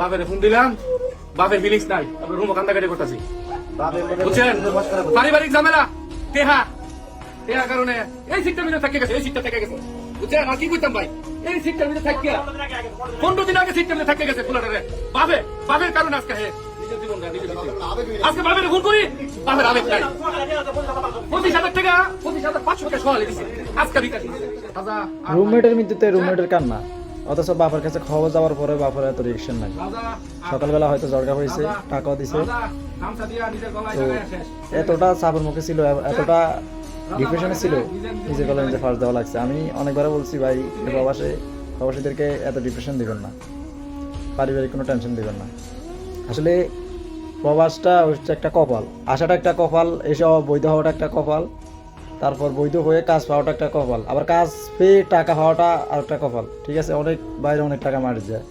বাপের ফোন দিলাম, বাপের ফিলিংস নাই, তারপর রুমও কান্দাকাটি করতেছি, বুঝছেন? পারিবারিক ঝামেলা, টেহা টেহা কারণে এই সিটটা মিলে থেকে গেছে, এই সিটটা থেকে গেছে, বুঝছেন? আর কি করতাম ভাই, এই সিটটা মিলে থাকিয়া 15 দিন আগে সিটটা মিলে থেকে গেছে ফুলাটারে, বাপের কারণে আজকে হে নিজের জীবনটা নিজে আজকে বাপের ফোন করি, বাপের আবেগ নাই। 25,000 টাকা, 25,500 টাকা সহালে দিছে আজকে বিকাশ। রুমমেটের মৃত্যুতে রুমমেটের কান্না, অথচ বাবার কাছে খবর যাওয়ার পরে বাবার এত রিয়েকশন নাই। সকালবেলা হয়তো জড়গা হয়েছে, টাকাও দিছে, তো এতটা চাপের মুখে ছিল, এতটা ডিপ্রেশনে ছিল, নিজের গলায় নিজে ফার্স্ট দেওয়া লাগছে। আমি অনেকবার বলছি ভাই, প্রবাসীদেরকে এত ডিপ্রেশন দিবেন না, পারিবারিক কোনো টেনশন দিবেন না। আসলে প্রবাসটা হচ্ছে একটা কপাল, আসাটা একটা কপাল, এসে বৈধ হওয়াটা একটা কপাল, তারপর বৈধ হয়ে কাজ পাওয়াটা একটা কপাল, আবার কাজ পেয়ে টাকা পাওয়াটা আর একটা কপাল। ঠিক আছে, অনেক বাইরে অনেক টাকা মারি যায়।